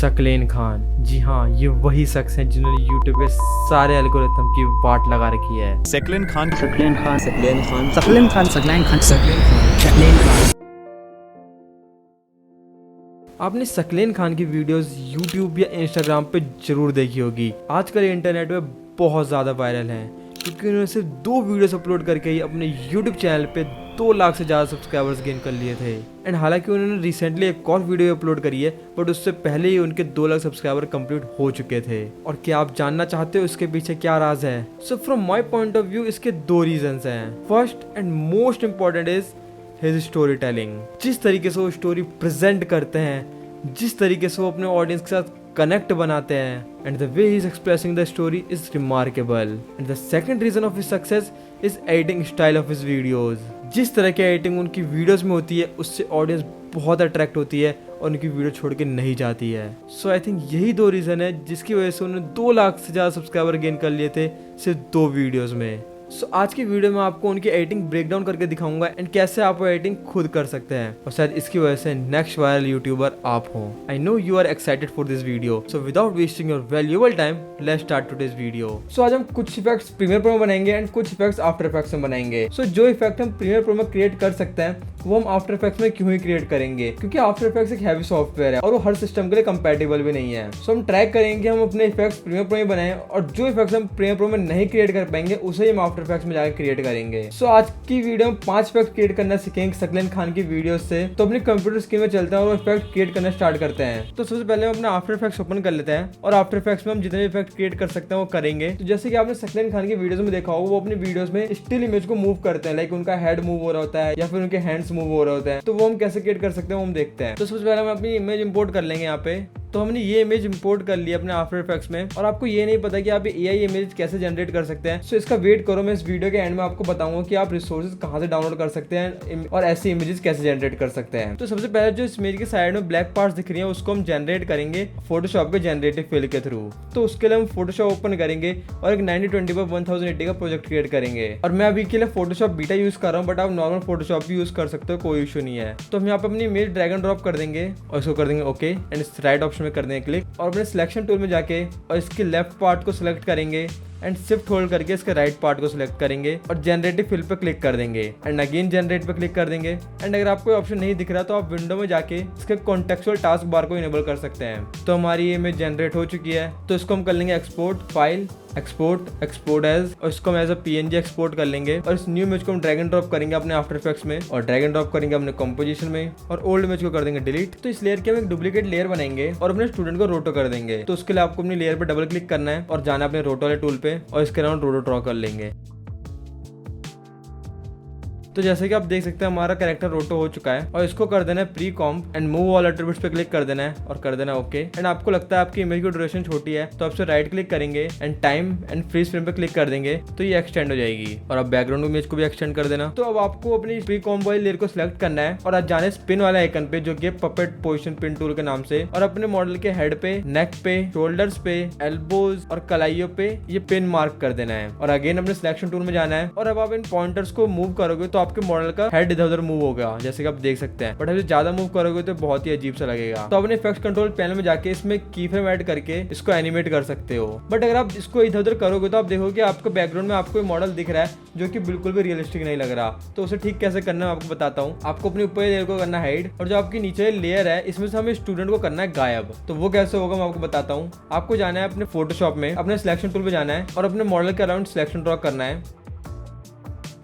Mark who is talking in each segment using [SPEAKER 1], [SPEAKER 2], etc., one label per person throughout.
[SPEAKER 1] सकलेन खान, जी हाँ, ये वही शख्स हैं जिन्होंने यूट्यूब के सारे एल्गोरिथम की वाट लगा रखी है।
[SPEAKER 2] सकलेन खान
[SPEAKER 1] आपने सकलेन खान की वीडियोस यूट्यूब या इंस्टाग्राम पे जरूर देखी होगी। आजकल इंटरनेट में बहुत ज़्यादा वायरल हैं क्योंकि उन्होंने सिर्फ 2 वीडियोस अपलोड करके ही अपने यूट्यूब चैनल पे 2 लाख से ज़्यादा सब्सक्राइबर्स गेन कर लिए थे। एंड हालांकि उन्होंने रिसेंटली एक और वीडियो अपलोड करी है, बट उससे पहले ही उनके 2 लाख सब्सक्राइबर कंप्लीट हो चुके थे। और क्या आप जानना चाहते हो इसके पीछे क्या राज है? So from my point of view इसके 2 रीजंस हैं। First and most important is his story telling. जिस तरीके से वो स्टोरी प्रेजेंट करते हैं, जिस तरीके से वो अपने ऑडियंस के साथ कनेक्ट बनाते हैं, and the way he is expressing the story is remarkable. And the second reason of his success is editing style of his videos. जिस तरह की एडिटिंग उनकी वीडियोस में होती है, उससे ऑडियंस बहुत अट्रैक्ट होती है और उनकी वीडियो छोड़ के नहीं जाती है। सो आई थिंक यही 2 रीजन है जिसकी वजह से उन्होंने 2 लाख से ज़्यादा सब्सक्राइबर गेन कर लिए थे सिर्फ 2 वीडियोस में। सो आज की वीडियो में आपको उनकी एडिटिंग ब्रेकडाउन करके दिखाऊंगा एंड कैसे आप वो एडिटिंग खुद कर सकते हैं और शायद इसकी वजह से नेक्स्ट वायरल यूट्यूबर आप हो। I know you are excited for this video, so without wasting your valuable time let's start today's video. सो आज हम कुछ इफेक्ट्स प्रीमियर प्रो में बनाएंगे एंड कुछ इफेक्ट्स आफ्टर इफेक्ट्स में बनाएंगे। सो जो इफेक्ट हम प्रीमियर प्रो में क्रिएट कर सकते हैं वो हम आफ्टर इफेक्ट्स में क्यों ही क्रिएट करेंगे, क्योंकि आफ्टर इफेक्ट्स एक हैवी सॉफ्टवेयर है और वो हर सिस्टम के लिए कंपैटिबल भी नहीं है। सो हम ट्राई करेंगे हम अपने इफेक्ट्स प्रीमियर प्रो में बनाएं और जो इफेक्ट्स हम प्रीमियर प्रो में नहीं क्रिएट कर पाएंगे उसे ही हम आफ्टर इफेक्ट्स में जाकर क्रिएट करेंगे। सो आज की वीडियो में 5 इफेक्ट क्रिएट करना सीखेंगे सकलेन खान की वीडियो से। तो अपनी कंप्यूटर स्क्रीन में चलते हैं और इफेक्ट क्रिएट करना स्टार्ट करते हैं। तो सबसे पहले हम अपना आफ्टर इफेक्ट्स ओपन कर लेते हैं और आफ्टर इफेक्ट्स में हम जितने इफेक्ट क्रिएट कर सकते हैं वो करेंगे। तो जैसे कि आपने सकलेन खान की वीडियोस में देखा होगा, वो अपनी वीडियोस में स्टिल इमेज को मूव करते हैं, लाइक उनका हेड मूव हो रहा होता है या फिर उनके हैंड्स मूव हो रहे होते हैं। तो वो हम कैसे क्रिएट कर सकते हैं वो हम देखते हैं। तो सबसे पहले हम अपनी इमेज इंपोर्ट कर लेंगे। यहाँ पे तो हमने ये इमेज इंपोर्ट कर ली अपने आफ्टर इफेक्ट्स में और आपको ये नहीं पता कि आप एआई इमेज कैसे जनरेट कर सकते हैं। सो इसका वेट करो, मैं इस वीडियो के एंड में आपको बताऊंगा कि आप रिसोर्सेज कहाँ से डाउनलोड कर सकते हैं और ऐसी इमेजेस कैसे जनरेट कर सकते हैं। तो सबसे पहले जो इस इमेज के साइड में ब्लैक पार्ट्स दिख रही है उसको हम जनरेट करेंगे फोटोशॉप के जनरेटिव फिल के थ्रू। तो उसके लिए हम फोटोशॉप ओपन करेंगे और एक 9020 पर 1080 का प्रोजेक्ट क्रिएट करेंगे। और मैं अभी के लिए फोटोशॉप बीटा यूज कर रहा हूँ, बट आप नॉर्मल फोटोशॉप भी यूज कर सकते हो, कोई इशू नहीं है। तो हम यहाँ पे अपनी इमेज ड्रैग एंड ड्रॉप कर देंगे और इसको कर देंगे ओके एंड इस राइट ऑप्शन में कर देंगे क्लिक और अपने सिलेक्शन टूल में जाके और इसके लेफ्ट पार्ट को सिलेक्ट करेंगे एंड शिफ्ट होल्ड करके इसके राइट पार्ट को सिलेक्ट करेंगे और जनरेटिव फिल पे क्लिक कर देंगे एंड अगेन जनरेट पे क्लिक कर देंगे। एंड अगर आपको ऑप्शन नहीं दिख रहा तो आप विंडो में जाके इसके कॉन्टेक्चुअल टास्क बार को इनेबल कर सकते हैं। तो हमारी इमेज जनरेट हो चुकी है, तो इसको हम कर लेंगे एक्सपोर्ट फाइल, एक्सपोर्ट एज, और इसको हम एज अ पीएनजी एक्सपोर्ट कर लेंगे और इस न्यू इमेज को हम ड्रैग एंड ड्रॉप करेंगे अपने आफ्टर इफेक्ट्स में और ड्रैग एंड ड्रॉप करेंगे अपने कंपोजिशन में और ओल्ड इमेज को कर देंगे डिलीट। तो इस लेयर के हम एक डुप्लीकेट लेयर बनाएंगे और अपने स्टूडेंट को रोटो कर देंगे। तो उसके लिए आपको अपनी लेयर पे डबल क्लिक करना है और जाना अपने रोटो वाले टूल पे और इसके अराउंड रोटो ड्रॉ कर लेंगे। तो जैसे कि आप देख सकते हैं हमारा कैरेक्टर रोटो हो चुका है और इसको कर देना है pre comp and move all attributes पे क्लिक कर देना है और कर देना ओके। एंड आपको लगता है आपकी इमेज की ड्यूरेशन छोटी है तो आपसे राइट क्लिक करेंगे and time and freeze frame पे क्लिक कर देंगे तो ये एक्सटेंड हो जाएगी और अब बैकग्राउंड इमेज को भी एक्सटेंड कर देना। तो अब आपको अपनी प्री कॉम्प वाली लेयर को सिलेक्ट करना है और आज जाने स्पिन वाले आइकन पे जो कि पपेट पोजिशन पिन टूल के नाम से और अपने मॉडल के हेड पे, नेक पे, शोल्डर्स पे, एल्बोज और कलाइयों पे ये पिन मार्क कर देना है और अगेन अपने सिलेक्शन टूल में जाना है और अब आप इन पॉइंटर्स को मूव करोगे तो आपके मॉडल का हेड इधर उधर मूव होगा जैसे कि आप देख सकते हैं, बट अगर ज्यादा मूव करोगे तो बहुत ही अजीब सा लगेगा। तो अपने इफेक्ट्स कंट्रोल पैनल में जाके इसमें की फ्रेम ऐड करके इसको एनिमेट कर सकते हो। बट अगर आप इसको इधर उधर करोगे तो आप देखोगे आपको बैकग्राउंड में आपको मॉडल दिख रहा है जो कि बिल्कुल भी रियलिस्टिक नहीं लग रहा। तो उसे ठीक कैसे करना है आपको बताता हूँ। आपको अपने ऊपर लेयर को करना है हाइड और जो आपकी नीचे लेयर है इसमें से हमें स्टूडेंट को करना है गायब। तो वो कैसे होगा मैं आपको बताता हूँ। आपको जाना है अपने फोटोशॉप में, अपने सिलेक्शन टूल पे जाना है और अपने मॉडल के अराउंड सिलेक्शन ड्रॉ करना है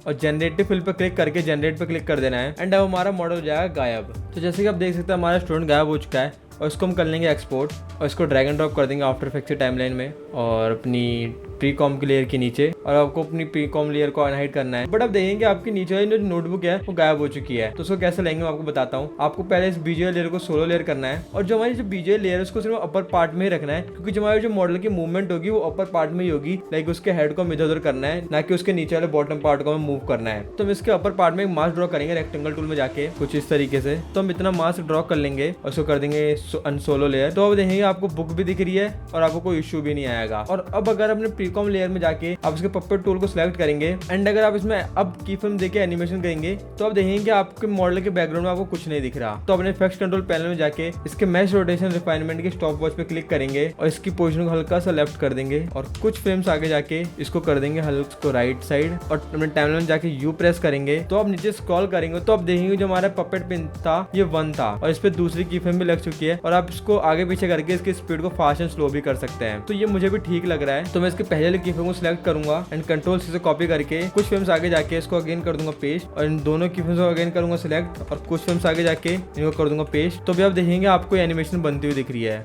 [SPEAKER 1] और जनरेटिव फिल पे क्लिक करके जनरेट पे क्लिक कर देना है एंड अब हमारा मॉडल हो जाएगा गायब। तो जैसे कि आप देख सकते हैं हमारा स्टूडेंट गायब हो चुका है और इसको हम कर लेंगे एक्सपोर्ट और इसको ड्रैग एंड ड्रॉप कर देंगे आफ्टर इफेक्ट्स की टाइमलाइन में और अपनी प्री कॉम की लेयर के नीचे और आपको अपनी प्री कॉम लेयर को अनहाइड करना है। बट आप देखेंगे आपकी नीचे वाली जो नोटबुक है वो गायब हो चुकी है। तो उसको कैसे लेंगे मैं आपको बताता हूँ। आपको पहले इस बीजीएल लेयर को सोलो लेयर करना है और जो हमारी जो बीजीएल लेयर है उसको सिर्फ अपर पार्ट में ही रखना है क्योंकि जो हमारे जो मॉडल की मूवमेंट होगी वो अपर पार्ट में ही होगी। लाइक उसके हेड को हम इधर उधर करना है, ना कि उसके नीचे वाले बॉटम पार्ट को हमें मूव करना है। तो हम इसके अपर पार्ट में एक मास्क ड्रॉ करेंगे रेक्टेंगल टूल में जाके कुछ इस तरीके से। तो हम इतना मास्क ड्रॉ कर लेंगे और उसको कर देंगे अनसोलो लेयर। तो अब देखेंगे आपको बुक भी दिख रही है और आपको कोई इश्यू भी नहीं आएगा। और अब अगर अपने प्रीकॉम लेयर में जाके आप इसके पपेट टूल को सिलेक्ट करेंगे एंड अगर आप इसमें अब की फिल्म देके एनिमेशन करेंगे तो आप देखेंगे आपके मॉडल के बैकग्राउंड में आपको कुछ नहीं दिख रहा। तो अपने इफेक्ट्स कंट्रोल पैनल में जाके इसके मैश रोटेशन रिफाइनमेंट के स्टॉप वॉच पे क्लिक करेंगे और इसकी पोजीशन को हल्का सा लेफ्ट कर देंगे और कुछ फ्रेम्स आगे जाके इसको कर देंगे हल्का को राइट साइड और अपने टाइमलाइन में जाके यू प्रेस करेंगे। तो आप नीचे स्क्रॉल करेंगे तो आप देखेंगे जो हमारा पपेट पिन था ये 1 था और इस पे दूसरी की फ्रेम भी लग चुकी है और आप इसको आगे पीछे करके इसकी स्पीड को फास्ट एंड स्लो भी कर सकते हैं। तो ये मुझे भी ठीक लग रहा है। तो मैं इसके पहले वाली की फ्रेम को सिलेक्ट करूंगा एंड कंट्रोल सी से कॉपी करके कुछ फ्रेम्स आगे जाके इसको अगेन कर दूंगा पेस्ट और इन दोनों की फ्रेम्स को अगेन करूंगा सिलेक्ट और कुछ फ्रेम्स आगे जाके इनको कर दूंगा पेस्ट। तो भी आप देखेंगे आपको एनिमेशन बनती हुई दिख रही है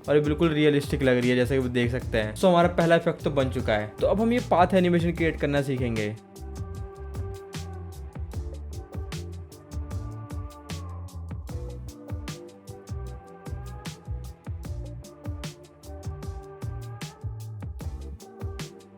[SPEAKER 1] और ये बिल्कुल रियलिस्टिक लग रही है जैसे कि देख सकते हैं। सो हमारा पहला इफेक्ट तो बन चुका है। तो अब हम ये पाथ एनिमेशन क्रिएट करना सीखेंगे।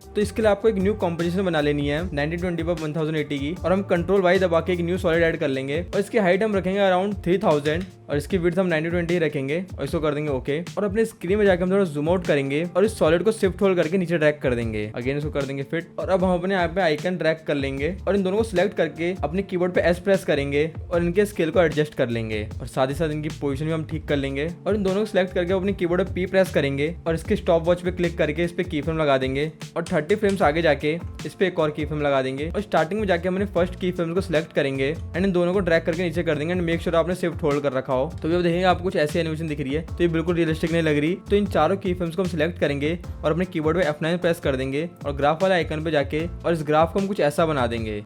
[SPEAKER 1] तो इसके लिए आपको एक न्यू कॉम्पोजिशन बना लेनी है 1920 पर 1080 की और हम कंट्रोल वाई दबा के एक न्यू सॉलिड ऐड कर लेंगे और इसकी हाइट हम रखेंगे अराउंड 3000 और इसकी विड्थ हम 1920 रखेंगे और इसको कर देंगे ओके। और अपने स्क्रीन में जाकर हम थोड़ा जूम आउट करेंगे और इस सॉलिड को शिफ्ट होल्ड करके नीचे ड्रैग कर देंगे। अगेन इसको कर देंगे फिट और अब हम अपने यहाँ पे आइकन ड्रैग कर लेंगे और इन दोनों को सिलेक्ट करके अपने कीबोर्ड पे एस प्रेस करेंगे और इनके स्केल को एडजस्ट कर लेंगे और साथ ही साथ इनकी पोजीशन भी हम ठीक कर लेंगे और इन दोनों को सिलेक्ट करके अपने कीबोर्ड पे पी प्रेस करेंगे और इसके स्टॉप वॉच पे क्लिक करके इस पे की फ्रेम लगा देंगे और 30 फ्रेम्स आगे जाके इस पे एक और की फ्रेम लगा देंगे और स्टार्टिंग में जाके हमने फर्स्ट की फ्रेम को सिलेक्ट करेंगे एंड इन दोनों को ड्रैग करके नीचे कर देंगे एंड मेक श्योर आपने शिफ्ट होल्ड कर रखा हो। तो अब देखेंगे आपको कुछ ऐसी एनिमेशन दिख रही है तो ये बिल्कुल रियलिस्टिक नहीं लग रही। तो इन चारों की फ्रेम्स को हम सिलेक्ट करेंगे और अपने कीबोर्ड पे F9 प्रेस कर देंगे और ग्राफ वाले आइकन पे जाके और इस ग्राफ को हम कुछ ऐसा बना देंगे।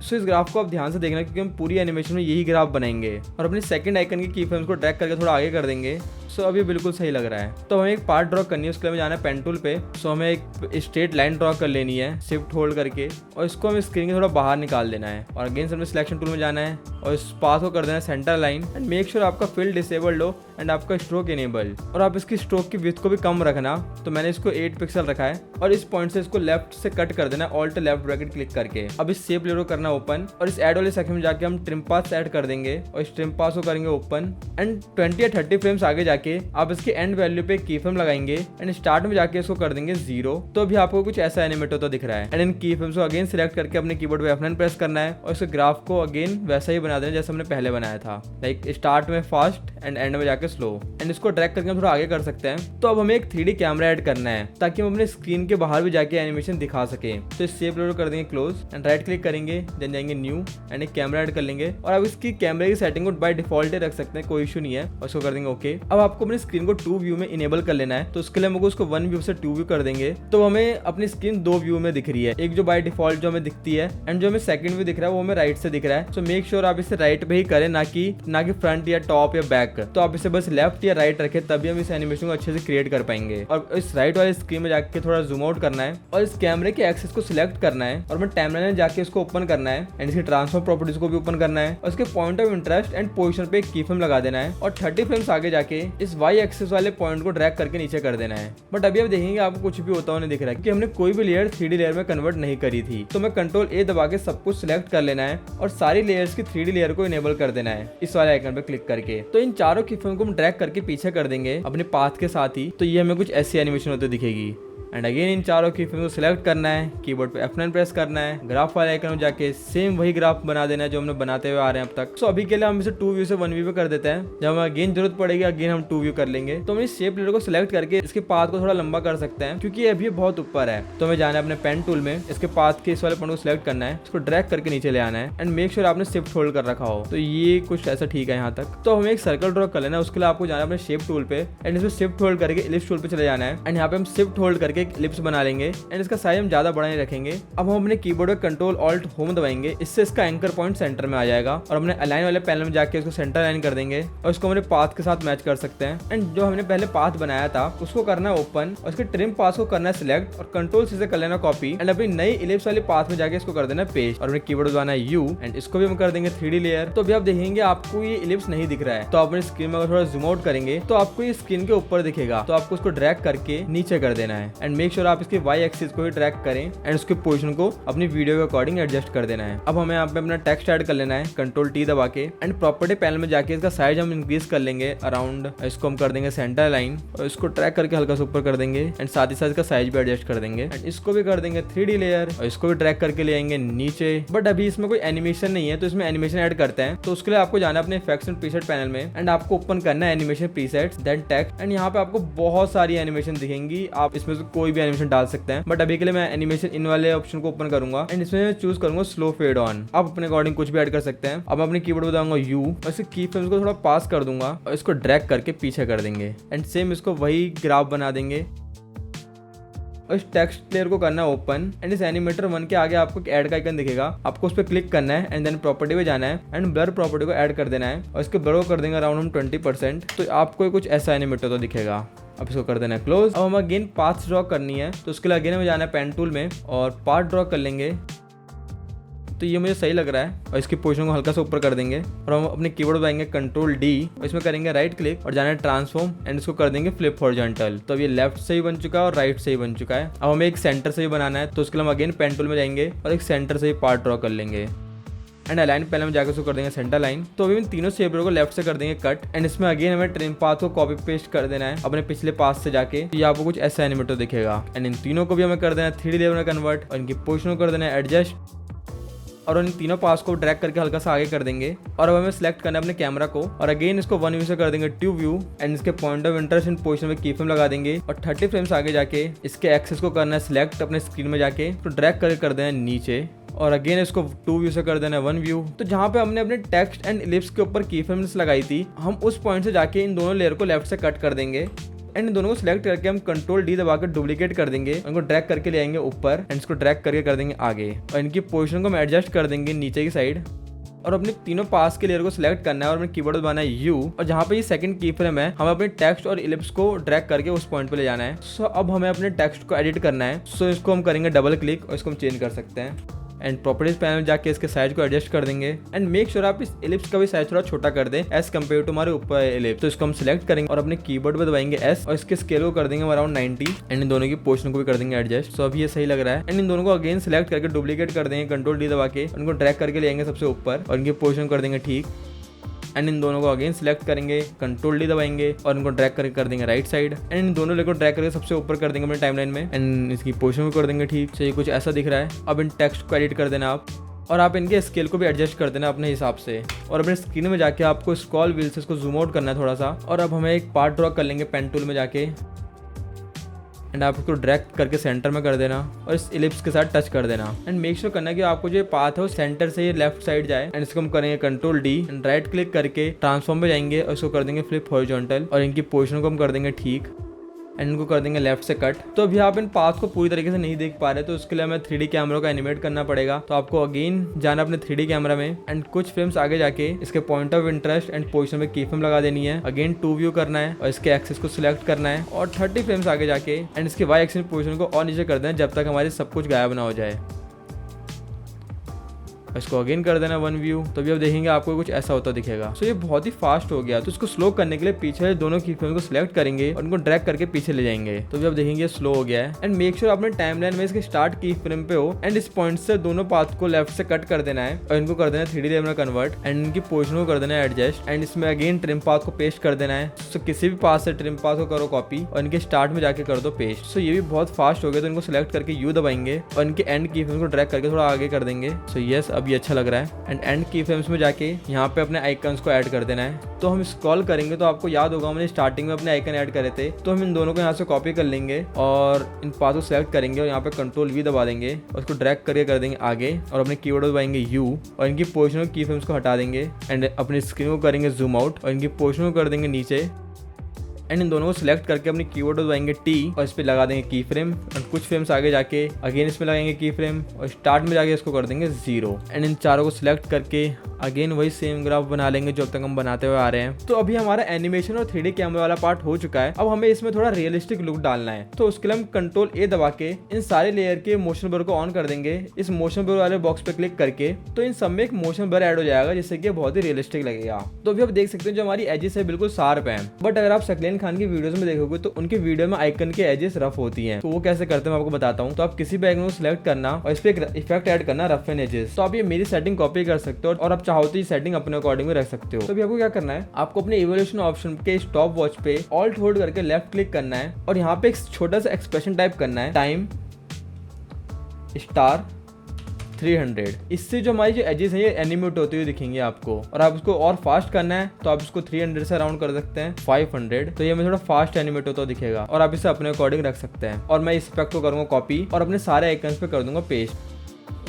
[SPEAKER 1] सो इस ग्राफ को आप ध्यान से देखना क्योंकि हम पूरी एनिमेशन में यही ग्राफ बनाएंगे और अपने सेकंड आइकन की फ्रेम्स को ड्रैग करके थोड़ा आगे कर देंगे। सो अब ये बिल्कुल सही लग रहा है। तो हमें एक पार्ट ड्रॉ करनी है, उसके लिए हमें जाना है पेन टूल पे। सो हमें एक स्ट्रेट लाइन ड्रॉ कर लेनी है शिफ्ट होल्ड करके और इसको हमें स्क्रीन के थोड़ा बाहर निकाल देना है और अगेन हमें सिलेक्शन टूल में जाना है और इस पाथ को कर देना है centre line and make sure आपका फिल डिसेबल्ड हो एंड आपका स्ट्रोक इनेबल्ड और आप इसकी स्ट्रोक की विड्थ को भी कम रखना। तो मैंने इसको 8 पिक्सल रखा है और इस पॉइंट से इसको लेफ्ट से कट कर देना है ऑल्ट लेफ्ट ब्रैकेट क्लिक करके। अब इस शेप लेयर को करना ओपन और इस ऐड वाले सेक्शन में जाके हम ट्रिम पाथ ऐड कर देंगे और इस ट्रिम पाथ को करेंगे ओपन एंड 20 या 30 फ्रेम्स आगे जाके आप इसके एंड वैल्यू पे की फ्रेम लगाएंगे एंड स्टार्ट में जाके इसको कर देंगे 0। तो अभी आपको कुछ ऐसा एनिमेट होता दिख रहा है एंड इन की फ्रेम्स को अगेन सिलेक्ट करके अपने कीबोर्ड पे F9 प्रेस करना है और इस ग्राफ को अगेन वैसा ही बना देना जैसे हमने पहले बनाया था, लाइक स्टार्ट में फास्ट एंड एंड में जाके स्लो एंड इसको ड्रैग करके हम थोड़ा आगे कर सकते हैं। तो अब हमें एक 3D कैमरा ऐड करना है ताकि हम अपने स्क्रीन के बाहर भी जाके एनिमेशन दिखा सके। तो इस शेप लेयर को कर देंगे क्लोज एंड राइट क्लिक करेंगे देन जाएंगे न्यू एंड एक कैमरा ऐड कर लेंगे और अब इसकी कैमरे की सेटिंग को बाय डिफॉल्ट रख सकते हैं, कोई इशू नहीं है और इसको कर देंगे ओके। अब आपको अपनी स्क्रीन को 2 व्यू में इनेबल कर लेना है। तो उसके लिए हम उसको 1 व्यू से 2 व्यू कर देंगे। तो हमें अपनी स्क्रीन 2 व्यू में दिख रही है, एक जो बाय डिफॉल्ट जो हमें दिखती है एंड जो हमें सेकंड व्यू दिख रहा है वो हमें राइट से दिख रहा है। सो मेक श्योर आप इसे राइट पे ही करें, ना कि फ्रंट या टॉप या बैक। तो आप इसे बस लेफ्ट या राइट रखें तभी हम इस एनिमेशन को अच्छे से क्रिएट कर पाएंगे। और इस राइट वाले स्क्रीन में जाके थोड़ा जूम आउट करना है और इस कैमरे के एक्सेस को सिलेक्ट करना है और मैं टाइमलाइन में जाके इसको ओपन करना है एंड इसकी ट्रांसफॉर्म प्रॉपर्टीज को भी ओपन करना है और इसके point of interest and position पे एक की फ्रेम लगा देना है और 30 फ्रेम्स आगे जाके इस वाई एक्सेस वाले पॉइंट को ड्रैग करके नीचे कर देना है। बट अभी आप देखेंगे आपको कुछ भी होता हुआ नहीं दिख रहा है क्योंकि हमने कोई भी लेयर 3D लेयर में कन्वर्ट नहीं करी थी। तो मैं कंट्रोल A दबा के सब कुछ सिलेक्ट कर लेना है और सारी लेयर्स की 3D लेयर को इनेबल कर देना है इस वाले आइकन पे क्लिक करके। तो इन चारों की फ्रेम को हम ड्रैग करके पीछे कर देंगे अपने पाथ के साथ ही। तो ये हमें कुछ ऐसी एनिमेशन होते दिखेगी एंड अगेन इन चारों की फ्रेम को सिलेक्ट करना है, कीबोर्ड पे F9 प्रेस करना है, ग्राफ वाले आइकन में जाके सेम वही ग्राफ बना देना है जो हमने बनाते हुए आ रहे हैं अब तक। सो अभी के लिए हम इसे 2 व्यू से 1 व्यू पे कर देते हैं, जब हमें अगेन जरूरत पड़ेगी अगेन हम 2 व्यू कर लेंगे। तो हम इस शेप लेयर को सिलेक्ट करके इसके पाथ को थोड़ा लंबा कर सकते हैं क्योंकि ये अभी बहुत ऊपर है। तो हमें जाना है अपने पेन टूल में, इसके पाथ के इस वाले पॉइंट को सिलेक्ट करना है, इसको ड्रैग करके नीचे ले आना है एंड मेक श्योर आपने शिफ्ट होल्ड कर रखा हो। तो ये कुछ ऐसा ठीक है यहाँ तक। तो हमें एक सर्कल ड्रॉ कर लेना है, उसके लिए आपको जाना है अपने शेप टूल पे एंड इसमें शिफ्ट होल्ड करके इलिप्स टूल पे चले जाना है एंड यहाँ पे हम शिफ्ट होल्ड करके एक इलिप्स बना लेंगे एंड इसका साइज हम ज्यादा बड़ा नहीं रखेंगे। अब हम अपने कीबोर्ड पे कंट्रोल ऑल्ट होम दबाएंगे, इससे इसका एंकर पॉइंट सेंटर में आ जाएगा और हमने अलाइन वाले पैनल में जाके इसको सेंटर लाइन कर देंगे और इसको हमने पाथ के साथ मैच कर सकते हैं। एंड जो हमने पहले पाथ बनाया था उसको करना है ओपन और इसके ट्रिम पाथ को करना है सिलेक्ट और कंट्रोल से कर लेना कॉपी एंड अपनी नई इलिप्स वाले पाथ में जाके इसको कर देना पेस्ट और अपने कीबोर्ड दबाना है यू एंड इसको भी हम कर देंगे 3D लेयर। तो अभी आप देखेंगे आपको ये इलिप्स नहीं दिख रहा है। तो आप अपनी स्क्रीन में अगर थोड़ा जूम आउट करेंगे तो आपको ये स्क्रीन के ऊपर दिखेगा। तो आपको उसको ड्रैग करके नीचे कर देना है एंड मेक श्योर आप इसके वाई एक्सिस को ही ट्रैक करें एंड उसके पोजीशन को अपनी वीडियो के अकॉर्डिंग एडजस्ट कर देना है। अब हमें यहाँ पे अपना टेक्स्ट ऐड कर लेना है कंट्रोल टी दबा के एंड प्रॉपर्टी पैनल में जाके इसका साइज हम इंक्रीज कर लेंगे अराउंड, इसको हम कर देंगे सेंटर लाइन और इसको ट्रैक करके हल्का सा ऊपर कर देंगे एंड साथ ही साथ इसका साइज भी एडजस्ट कर देंगे एंड इसको भी कर देंगे 3D लेयर और इसको भी ट्रैक करके ले आएंगे नीचे। बट अभी इसमें कोई एनिमेशन नहीं है तो इसमें एनिमेशन ऐड करते हैं। तो उसके लिए आपको जाना है अपने इफेक्ट्स एंड प्रीसेट पैनल में एंड आपको ओपन करना है animation presets then text and यहाँ पे आपको बहुत सारी एनिमेशन दिखेंगी, आप इसमें से कोई भी एनिमेशन डाल सकते हैं। बट अभी के लिए मैं एनिमेशन इन वाले ऑप्शन को ओपन करूंगा एंड इसमें मैं चूज करूंगा स्लो फेड ऑन। आप अपने अकॉर्डिंग कुछ भी ऐड कर सकते हैं। अब मैं अपने कीबोर्ड बताऊंगा यू और इसके की फ्रेम्स को थोड़ा पास कर दूंगा और इसको ड्रैग करके पीछे कर देंगे एंड सेम इसको वही ग्राफ बना देंगे और इस टेक्स्ट लेयर को करना है ओपन एंड इस एनिमेटर 1 के आगे आपको ऐड का आइकन दिखेगा, आपको उस पर क्लिक करना है एंड देन प्रॉपर्टी पे जाना है एंड ब्लर प्रॉपर्टी को ऐड कर देना है और इसके ब्लर को कर देंगे अराउंड हम 20%। तो आपको कुछ ऐसा एनिमेटर तो दिखेगा। अब इसको कर देना है क्लोज। अब हमें अगेन पाथ ड्रॉ करनी है तो उसके लिए अगेन हमें जाना है पेन टूल में और पाथ ड्रॉ कर लेंगे। तो ये मुझे सही लग रहा है और इसकी पोजीशन को हल्का सा ऊपर कर देंगे और हम अपने कीबोर्ड दबाएंगे कंट्रोल डी और इसमें करेंगे राइट क्लिक और जाना है ट्रांसफॉर्म एंड इसको कर देंगे फ्लिप हॉरिजॉन्टल। तो अब ये लेफ्ट से ही बन चुका है और राइट से ही बन चुका है। अब हमें एक सेंटर से ही बनाना है तो उसके लिए हम अगेन पेन टूल में जाएंगे और एक सेंटर से ही पार्ट ड्रॉ कर लेंगे एंड अलाइन पैनल में जाकर उसको कर देंगे सेंटर लाइन। तो अभी इन तीनों शेपरों को लेफ्ट से कर देंगे कट एंड इसमें अगेन हमें ट्रिम पाथ को कॉपी पेस्ट कर देना है अपने पिछले पाथ से जाके। तो ये आपको कुछ ऐसा एनिमेटर दिखेगा एंड इन तीनों को भी हमें कर देना है 3D लेवल में कन्वर्ट और इनकी पोजीशन को कर देना है एडजस्ट और इन तीनों पास को ड्रैग करके हल्का सा आगे कर देंगे। और अब हमें सिलेक्ट करना है अपने कैमरा को और अगेन इसको 1 व्यू से कर देंगे 2 व्यू एंड इसके point of interest in position में की फ्रेम लगा देंगे और 30 फ्रेम्स आगे जाके इसके एक्सेस को करना है सिलेक्ट अपने स्क्रीन में जाके तो ड्रैग करके कर देना है नीचे और अगेन इसको 2 व्यू से कर देना है 1 व्यू। तो जहाँ पे हमने अपने टेक्स्ट एंड इलिप्स के ऊपर की फ्रेम्स लगाई थी हम उस पॉइंट से जाके इन दोनों लेयर को लेफ्ट से कट कर देंगे एंड इन दोनों को सिलेक्ट करके हम कंट्रोल डी दबाकर डुप्लीकेट कर देंगे, उनको ड्रैग करके ले आएंगे ऊपर एंड इसको ड्रैग करके कर देंगे आगे और इनकी पोजीशन को हम एडजस्ट कर देंगे नीचे की साइड और अपने तीनों पास के लेयर को सिलेक्ट करना है और अपने कीबोर्ड दबाना है यू और जहाँ पे ये सेकंड की फ्रेम है हमें अपने टेक्स्ट और इलिप्स को ड्रैग करके उस पॉइंट पे ले जाना है। सो अब हमें अपने टेक्स्ट को एडिट करना है। सो इसको हम करेंगे डबल क्लिक और इसको हम चेंज कर सकते हैं एंड प्रॉपर्टीज पैनल में जाके इसके साइज को एडजस्ट कर देंगे एंड मेक श्योर आप इस इलिप्स का भी साइज थोड़ा छोटा कर दें एज कम्पेयर टू हमारे ऊपर इलिप्स। तो इसको हम सिलेक्ट करेंगे और अपने कीबोर्ड पे दबाएंगे एस और इसके स्केल को कर देंगे अराउंड 90 एंड इन दोनों की पोजीशन को भी कर देंगे एडजस्ट। सो अभी ये सही लग रहा है एंड इन दोनों को अगेन सिलेक्ट करके डुप्लीकेट कर देंगे कंट्रोल डी दबा के उनको ड्रैग करके ले आएंगे सबसे ऊपर और इनकी पोजीशन कर देंगे ठीक एंड इन दोनों को अगेन सिलेक्ट करेंगे कंट्रोल डी दबाएंगे और इनको ड्रैग करके कर देंगे राइट साइड एंड इन दोनों लेकर ड्रैग करके सबसे ऊपर कर देंगे अपने टाइमलाइन में एंड इसकी पोजीशन भी कर देंगे ठीक। तो ये कुछ ऐसा दिख रहा है। अब इन टेक्स्ट को एडिट कर देना आप और आप इनके स्केल को भी एडजस्ट कर देना अपने हिसाब से और अपने स्क्रीन में जाके आपको स्क्रॉल व्हील से इसको जूम आउट करना है थोड़ा सा और अब हमें एक पार्ट ड्रॉ कर लेंगे पेन टूल में जाके एंड आप इसको ड्रैग करके सेंटर में कर देना और इस इलिप्स के साथ टच कर देना एंड मेक श्योर करना कि आपको जो पाथ है वो सेंटर से लेफ्ट साइड जाए एंड इसको हम करेंगे control D and right click करके ट्रांसफॉर्म में जाएंगे और इसको कर देंगे फ्लिप हॉरिजॉन्टल और इनकी पोजीशन को हम कर देंगे ठीक एंड इनको कर देंगे लेफ्ट से कट। तो अभी आप इन पाथ को पूरी तरीके से नहीं देख पा रहे तो उसके लिए हमें 3D कैमरा को एनिमेट करना पड़ेगा। तो आपको अगेन जाना अपने 3D कैमरा में एंड कुछ फ्रेम्स आगे जाके इसके point of interest and position में की फ्रेम लगा देनी है, अगेन 2 व्यू करना है और इसके एक्सेस को सिलेक्ट करना है और 30 फ्रेम्स आगे जाके एंड इसके वाई एक्सिस पोजीशन को और नीचे कर देना जब तक हमारे सब कुछ गायब ना हो जाए। इसको अगेन कर देना 1 व्यू। तो अभी आप देखेंगे आपको कुछ ऐसा होता दिखेगा। सो ये बहुत ही फास्ट हो गया। तो इसको स्लो करने के लिए पीछे दोनों की फ्रेम को सिलेक्ट करेंगे और उनको ड्रैग करके पीछे ले जाएंगे। तो अभी आप देखेंगे स्लो हो गया है एंड मेक श्योर आपने टाइमलाइन में इसके स्टार्ट की फ्रेम पे हो एंड इस पॉइंट से दोनों पाथ को लेफ्ट से कट कर देना है और इनको कर देना 3D लेवल में कन्वर्ट एंड इनकी पोजीशन को कर देना है एडजस्ट एंड इसमें अगेन ट्रिम पाथ को पेस्ट कर देना है। सो किसी भी पाथ से ट्रिम पाथ को करो कॉपी और इनके स्टार्ट में जाके कर दो पेस्ट। सो ये भी बहुत फास्ट हो गया। तो इनको सिलेक्ट करके यू दबाएंगे और इनके एंड की फ्रेम को ड्रैग करके थोड़ा आगे कर देंगे। सो यस अब ये अच्छा लग रहा है एंड एंड की फ्रेम्स में जाके यहाँ पे अपने आइकन्स को ऐड कर देना है। तो हम स्क्रॉल करेंगे तो आपको याद होगा हमने स्टार्टिंग में अपने आइकन ऐड करे थे। तो हम इन दोनों को यहाँ से कॉपी कर लेंगे और इन पाथ को सिलेक्ट करेंगे और यहाँ पे कंट्रोल वी दबा देंगे और उसको ड्रैग करके कर देंगे आगे और अपने कीबोर्ड दबाएंगे यू और इनकी पोजीशन की फ्रेम्स को हटा देंगे एंड अपनी स्क्रीन को करेंगे जूम आउट और इनकी पोजीशन को कर देंगे नीचे एंड इन दोनों को सिलेक्ट करके अपनी कीबोर्ड दबाएंगे टी और इस पे लगा देंगे की फ्रेम और कुछ फ्रेम्स आगे जाके अगेन इसमें लगाएंगे की फ्रेम और स्टार्ट में जाके इसको कर देंगे 0 एंड इन चारों को सिलेक्ट करके अगेन वही सेम ग्राफ बना लेंगे जो अब तक हम बनाते हुए आ रहे हैं। तो अभी हमारा एनिमेशन और 3D कैमरा वाला पार्ट हो चुका है। अब हमें इसमें थोड़ा रियलिस्टिक लुक डालना है, तो उसके लिए हम कंट्रोल ए दबा के इन सारे लेयर के मोशन ब्लर को ऑन कर देंगे। इस मोशन ब्लर वाले बॉक्स पे क्लिक करके तो इन सब में एक मोशन ब्लर ऐड हो जाएगा, जिससे कि बहुत ही रियलिस्टिक लगेगा। तो अभी आप देख सकते हैं जो हमारी एजेस है बिल्कुल शार्प है। बट अगर आप सकलेन खान की वीडियोस में देखोगे तो उनकी वीडियो में आइकन के एजेस रफ होती हैं। तो वो कैसे करते हैं मैं आपको बताता हूँ। तो आप किसी बैकग्राउंड को सिलेक्ट करना और इस पे एक इफेक्ट ऐड करना, रफ एंड एजेस। तो आप ये मेरी सेटिंग कॉपी कर सकते हो और आप चाहो तो ये सेटिंग अपने अकॉर्डिंग में रख सकते हो। तो अभी आपको क्या करना है, आपको अपने इवोल्यूशन ऑप्शन के स्टॉप वॉच पे ऑल्ट होल्ड करके लेफ्ट क्लिक करना है और यहाँ पे एक छोटा सा एक्सप्रेशन टाइप करना है, टाइम स्टार 300। इससे जो हमारी जो एजेस है ये एनिमेट होते हुए दिखेंगे आपको। और आप उसको और फास्ट करना है तो आप इसको 300 से राउंड कर सकते हैं 500, तो ये हमें थोड़ा फास्ट एनिमेट होता हुआ दिखेगा और आप इसे अपने अकॉर्डिंग रख सकते हैं। और मैं इस इफेक्ट को करूंगा कॉपी और अपने सारे आइकन्स पे कर दूंगा पेस्ट।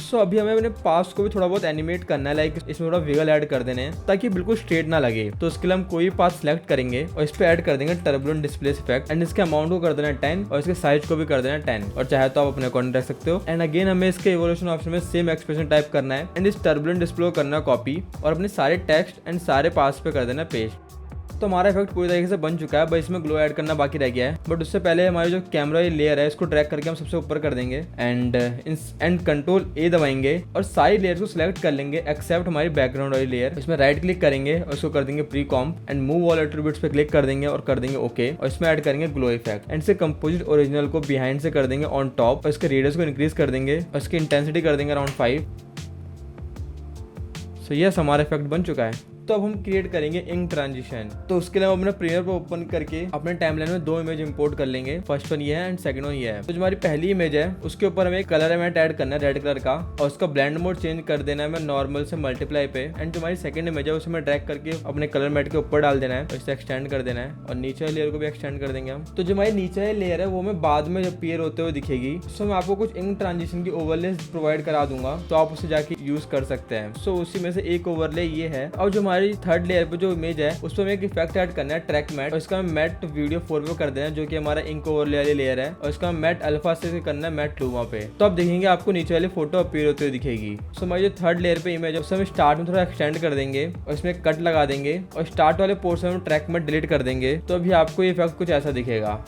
[SPEAKER 1] सो अभी हमें अपने पास को भी थोड़ा बहुत एनिमेट करना है, लाइक इसमें थोड़ा विगल ऐड कर देने हैं ताकि बिल्कुल स्ट्रेट ना लगे। तो उसके लिए हम कोई पाथ सिलेक्ट करेंगे और इस पे ऐड कर देंगे टर्बुलेंट डिस्प्लेस इफेक्ट एंड इसके अमाउंट को कर देना 10 और इसके साइज को भी कर देना 10 और चाहे तो आप अपने अकॉर्डिंग रख सकते हो। एंड अगेन हमें इसके इवोल्यूशन ऑप्शन में सेम एक्सप्रेशन टाइप करना है एंड इस टर्बुलेंट डिस्प्ले को करना कॉपी और अपने सारे टेक्स्ट एंड सारे पास पे कर देना पेस्ट। तो हमारा इफेक्ट पूरी तरीके से बन चुका है, बस इसमें ग्लो ऐड करना बाकी रह गया है। बट उससे पहले हमारी जो कैमरा लेयर है इसको ड्रैग करके हम सबसे ऊपर कर देंगे एंड कंट्रोल ए दबाएंगे और सारी लेयर्स को सिलेक्ट कर लेंगे एक्सेप्ट हमारी बैकग्राउंड वाली लेयर। इसमें राइट क्लिक करेंगे और इसको कर देंगे pre comp and move all attributes पे क्लिक कर देंगे और कर देंगे ओके और इसमें ऐड करेंगे ग्लो इफेक्ट एंड से कंपोजिट ओरिजिनल को बिहाइंड से कर देंगे ऑन टॉप और इसके रेडियस को इंक्रीज कर देंगे और इसकी इंटेंसिटी कर देंगे अराउंड 5। सो यस हमारा इफेक्ट बन चुका है। तो अब हम क्रिएट करेंगे इंक ट्रांजिशन। तो उसके लिए हम अपने प्रीमियर को ओपन करके अपने टाइमलाइन में 2 इमेज इंपोर्ट कर लेंगे। फर्स्ट वन ये है एंड सेकंड वन ये है। तो जो हमारी पहली इमेज है उसके ऊपर हमें कलर एलिमेंट ऐड करना है रेड कलर का और उसका ब्लेंड मोड चेंज कर देना है मैं नॉर्मल से मल्टीप्लाई पे। एंड जो हमारी सेकंड इमेज है उसे मैं ड्रैग करके अपने कलर मैट के ऊपर डाल देना है और इसे एक्सटेंड कर देना है और नीचे लेयर को भी एक्सटेंड कर देंगे हम। तो जो हमारी नीचे लेयर है वो मैं बाद में जब अपीयर होते हुए दिखेगी। सो मैं आपको कुछ इंक ट्रांजिशन की ओवरले प्रोवाइड करा दूंगा तो आप उसे जाके यूज कर सकते हैं। सो उसी में से एक ओवरले ये है। और जो हमारी थर्ड लेयर पे जो इमेज है उस पर हमें एक इफेक्ट ऐड करना है ट्रैक मैट और इसका मैट वीडियो 4 पे कर देना है जो कि हमारा इंक ओवरले वाली लेयर है और इसका मैट अल्फा से करना है मैट लूमा पे। तो आप देखेंगे आपको नीचे वाली फोटो अपीयर होते हुए दिखेगी। सो हमारी जो थर्ड लेयर पे इमेज है उससे हम स्टार्ट में थोड़ा एक्सटेंड कर देंगे और इसमें कट लगा देंगे और स्टार्ट वाले पोर्शन में ट्रैक मैट डिलीट कर देंगे। तो अभी आपको ये इफेक्ट कुछ ऐसा दिखेगा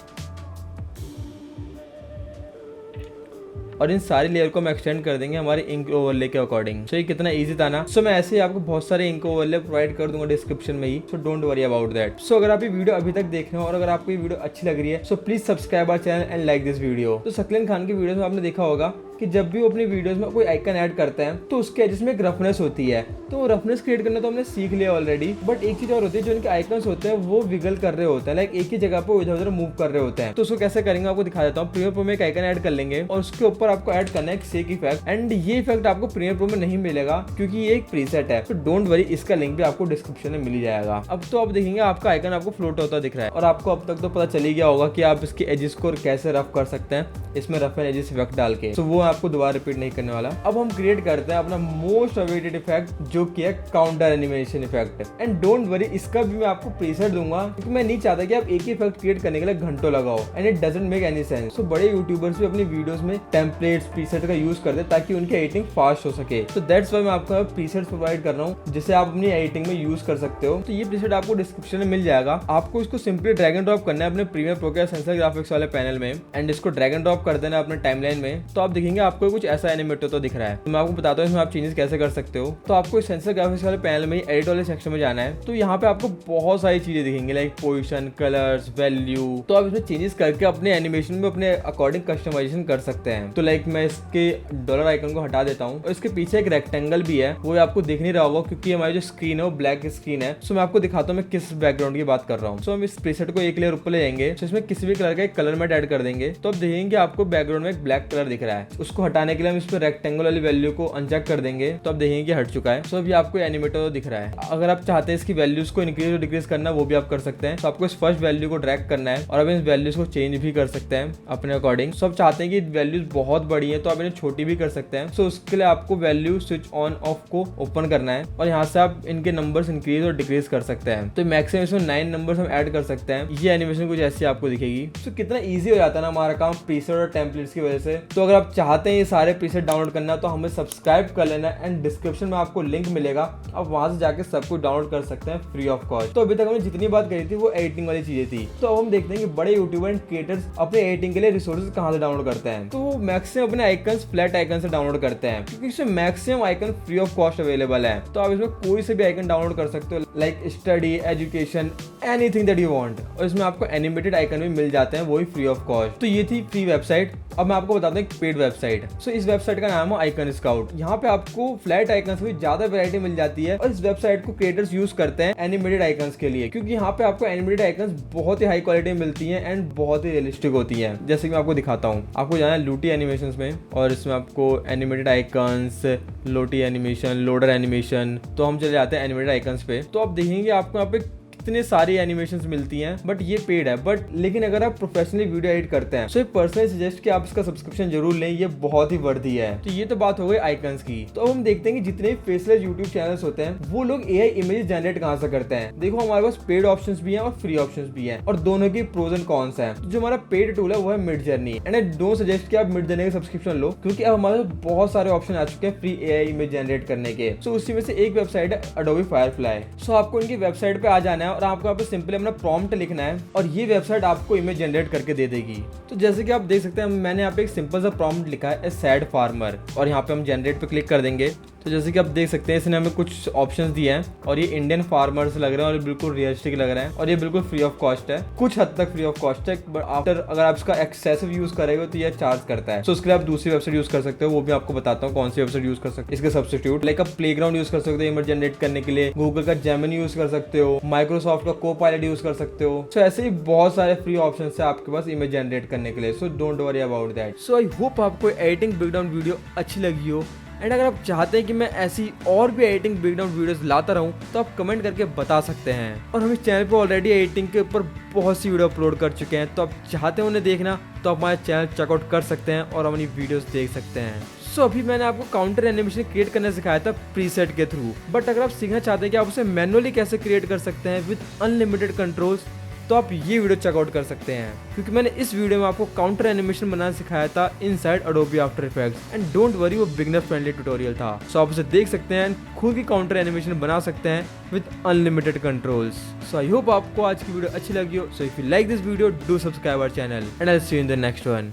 [SPEAKER 1] और इन सारी लेयर को हम एक्सटेंड कर देंगे हमारे इंक ओवरले के अकॉर्डिंग। सो ये कितना इजी था ना। सो मैं ऐसे ही आपको बहुत सारे इंक ओवरले प्रोवाइड कर दूंगा डिस्क्रिप्शन में ही। So don't worry about that. So अगर आप ये वीडियो अभी तक देख रहे हो और अगर आपको ये वीडियो अच्छी लग रही है so please subscribe our channel and like this video. तो सकलेन खान की वीडियोस में आपने देखा होगा कि जब भी वो अपनी वीडियोस में कोई आइकन ऐड करते हैं तो उसके एजेस में एक रफनेस होती है। तो वो रफनेस क्रिएट करना तो हमने सीख लिया ऑलरेडी। बट एक चीज और होती है जो इनके आइकन्स होते हैं वो विगल कर रहे होते हैं, लाइक एक ही जगह पे इधर उधर मूव कर रहे होते हैं। तो उसको कैसे करेंगे आपको दिखा देता हूँ। प्रीमियर प्रो में एक आइकन ऐड कर लेंगे और उसके ऊपर आपको ऐड करना है एक शेक इफेक्ट एंड ये इफेक्ट आपको प्रीमियर प्रो में नहीं मिलेगा क्योंकि ये एक प्रीसेट है। तो डोंट वरी, इसका लिंक भी आपको डिस्क्रिप्शन में मिल जाएगा। अब तो आप देखेंगे आपका आइकन आपको फ्लोट होता दिख रहा है और आपको अब तक तो पता चल ही गया होगा कि आप इसके एजेस को कैसे रफ कर सकते हैं इसमें रफ एंड एजेस इफेक्ट डाल के। तो वो आपको दोबारा रिपीट नहीं करने वाला। अब हम क्रिएट करते हैं अपना मोस्ट अवेटेड इफेक्ट जो कि है counter animation effect. And don't worry, इसका भी मैं आपको प्रीसेट दूंगा क्योंकि मैं नहीं चाहता कि आप एक ही इफेक्ट क्रिएट करने के लिए घंटों लगाओ and it doesn't make any sense. So बड़े यूट्यूबर्स भी अपनी वीडियोस में टेम्पलेट्स प्रीसेट का यूज करते हैं ताकि उनकी एडिटिंग फास्ट हो सके। तो दैट्स व्हाई मैं आपको प्रीसेट्स प्रोवाइड कर रहा हूँ जिसे आप अपनी एडिटिंग में यूज कर सकते हो। तो ये प्रीसेट आपको डिस्क्रिप्शन में मिल जाएगा। आपको इसको सिंपली ड्रैग एंड ड्रॉप करना है अपने प्रीमियर प्रो के सेंसर ग्राफिक्स वाले पैनल में एंड इसको ड्रैग एंड ड्रॉप कर देना अपने टाइमलाइन में। तो आप देखेंगे आपको कुछ ऐसा एनिमेट होता दिख रहा है। तो मैं आपको बताता हूँ इसमें आप चेंजेस कैसे कर सकते हो। तो आपको सेंसर ग्राफिक्स वाले पैनल में एडिट वाले सेक्शन में जाना है। तो यहाँ पे आपको बहुत सारी चीजें दिखेंगी लाइक पोजीशन, कलर्स, वैल्यू। तो आप इसमें चेंजेस करके अपने एनिमेशन में अपने अकॉर्डिंग कस्टमाइजेशन कर सकते हैं। तो लाइक मैं इसके डॉलर आइकन को हटा देता हूँ और इसके पीछे एक रेक्टेंगल भी है, वो आपको दिख नहीं रहा होगा क्योंकि हमारी जो स्क्रीन है वो ब्लैक स्क्रीन है। सो मैं आपको दिखाता हूँ मैं किस बैकग्राउंड की बात कर रहा हूँ। सो हम इस प्रीसेट को एक लेयर ऊपर ले जाएंगे, तो इसमें किसी भी कलर का एक कलर मैट ऐड कर देंगे। तो अब देखेंगे आपको बैकग्राउंड में एक ब्लैक कलर दिख रहा है। उसको हटाने के लिए हम इस पर रेक्टेंगल वाली वैल्यू को अनचेक कर देंगे। तो अब देखेंगे कि हट चुका है। सो अभी आपको एनिमेटर दिख रहा है। अगर आप चाहते हैं इसकी वैल्यूज को इंक्रीज और डिक्रीज करना वो भी आप कर सकते हैं। तो आपको इस फर्स्ट वैल्यू को ड्रैग करना है और अब इस वैल्यूज को चेंज भी कर सकते हैं अपने अकॉर्डिंग। सो आप चाहते हैं कि वैल्यूज बहुत बड़ी है तो आप इन्हें छोटी भी कर सकते हैं। सो उसके लिए आपको वैल्यू स्विच ऑन ऑफ को ओपन करना है और यहाँ से आप इनके नंबर्स इंक्रीज और डिक्रीज कर सकते हैं। तो मैक्सिमम इसमें 9 नंबर्स हम ऐड कर सकते हैं। ये एनिमेशन कुछ ऐसी आपको दिखेगी। तो कितना ईजी हो जाता है ना हमारा काम प्रीसेट और टेम्पलेट्स की वजह से। तो अगर आप चाहते चाहते हैं ये सारे प्रीसेट डाउनलोड करना तो हमें सब्सक्राइब कर लेना एंड डिस्क्रिप्शन में आपको लिंक मिलेगा, आप वहां से जाके सब कुछ डाउनलोड कर सकते हैं फ्री ऑफ कॉस्ट। तो अभी तक हमने जितनी बात करी थी वो एडिटिंग वाली चीजें थी। तो अब हम देखते हैं कि बड़े यूट्यूबर एंड क्रिएटर्स अपने एडिटिंग के लिए रिसोर्सेज कहां से डाउनलोड करते हैं। तो वो मैक्सिमम अपने आइकन्स फ्लैट आइकन से डाउनलोड करते हैं, क्योंकि इसमें maximum icon free of cost available है। तो आप इसमें कोई से भी आइकन डाउनलोड कर सकते हो, like study, education, anything that you want. और इसमें आपको एनिमेटेड आइकन भी मिल जाते हैं, वो भी फ्री ऑफ कॉस्ट। तो ये थी फ्री वेबसाइट। अब मैं आपको बताता हूँ एक पेड वेबसाइट। सो इस वेबसाइट का नाम है आइकन स्काउट। यहाँ पे आपको फ्लैट आइकन से भी ज्यादा वैरायटी मिल जाती है, और इस वेबसाइट को क्रिएटर्स यूज करते हैं एनिमेटेड आइकन्स के लिए, क्योंकि यहाँ पे आपको एनिमेटेड आइकन्स बहुत ही हाई क्वालिटी मिलती है एंड बहुत ही रियलिस्टिक होती है। जैसे कि मैं आपको दिखाता हूँ, आपको जाना है लूटी एनिमेशन में, और इसमें आपको animated icons, lottie animation, loader animation. तो हम चले जाते हैं एनिमेटेड आइकन्स पे। तो आप देखेंगे आपको यहाँ पे कितने सारी एनिमेशंस मिलती हैं, बट ये पेड है। बट लेकिन अगर आप प्रोफेशनली वीडियो एडिट करते हैं तो पर्सनली सजेस्ट कि आप इसका सब्सक्रिप्शन जरूर लें, ये बहुत ही वर्दी है। तो ये तो बात हो गई आइकन्स की। तो अब हम देखते हैं कि जितने फेसलेस यूट्यूब चैनल्स होते हैं वो लोग एआई इमेजेस जनरेट कहां से करते हैं। देखो हमारे पास पेड ऑप्शंस भी हैं और फ्री ऑप्शंस भी हैं, और दोनों के प्रोज एंड कॉन्स हैं। तो जो हमारा पेड टूल है वो है mid journey, and I don't suggest कि आप मिड जर्नी का सब्सक्रिप्शन लो, क्योंकि अब हमारे पास बहुत सारे ऑप्शन आ चुके हैं फ्री एआई इमेज जनरेट करने के। सो उसी में से एक वेबसाइट है अडोबी फायरफ्लाई। सो आपको इनकी वेबसाइट पे आ जाना है और आपको यहाँ पे सिंपल अपना प्रॉम्प्ट लिखना है, और ये वेबसाइट आपको इमेज जनरेट करके दे देगी। तो जैसे कि आप देख सकते हैं मैंने यहाँ पे एक सिंपल सा प्रॉम्प्ट लिखा है, ए सैड फार्मर, और यहाँ पे हम जनरेट पे क्लिक कर देंगे। तो जैसे कि आप देख सकते हैं इसने हमें कुछ ऑप्शंस दिए हैं, और ये इंडियन फार्मर्स लग रहे हैं और ये बिल्कुल रियलिस्टिक लग रहा है, और ये बिल्कुल फ्री ऑफ कॉस्ट है, कुछ हद तक फ्री ऑफ कॉस्ट है। बट आफ्टर अगर आप इसका एक्सेसिव यूज करेंगे तो ये चार्ज करता है। तो उसके लिए आप दूसरी वेबसाइट यूज कर सकते हो, वो भी आपको बताता हूँ कौन सी वेबसाइट यूज कर सकते हो इसके सब्स्टिट्यूट। लाइक आप प्लेग्राउंड यूज कर सकते हो इमेज जनरेट करने के लिए, गूगल का जेमिनी यूज कर सकते हो, माइक्रोसॉफ्ट का कोपायलट यूज कर सकते हो। सो ऐसे ही बहुत सारे फ्री ऑप्शन है आपके पास इमेज जनरेट करने के लिए। सो don't worry about that. So I hope आपको एडिटिंग ब्रेकडाउन वीडियो अच्छी लगी हो, एंड अगर आप चाहते हैं कि मैं ऐसी और भी एडिटिंग ब्रेकडाउन वीडियोस लाता रहूं तो आप कमेंट करके बता सकते हैं। और हम इस चैनल पे ऑलरेडी एडिटिंग के ऊपर बहुत सी वीडियो अपलोड कर चुके हैं, तो आप चाहते हैं उन्हें देखना तो आप हमारे चैनल चेकआउट कर सकते हैं और अपनी वीडियोस देख सकते हैं। सो अभी मैंने आपको काउंटर एनिमेशन क्रिएट करना सिखाया था प्रीसेट के थ्रू, बट अगर आप सीखना चाहते हैं कि आप उसे मैनुअली कैसे क्रिएट कर सकते हैं विद अनलिमिटेड कंट्रोल्स, तो आप ये वीडियो चेकआउट कर सकते हैं, क्योंकि मैंने इस वीडियो में आपको काउंटर एनिमेशन बनाना सिखाया था inside Adobe after effects. And don't worry, वो बिगिनर फ्रेंडली ट्यूटोरियल था। सो आप उसे देख सकते हैं, खुद की काउंटर एनिमेशन बना सकते हैं with unlimited controls. So I hope आपको आज की वीडियो अच्छी लगी हो। So if you like this video, do subscribe our channel and I will see you in the next one.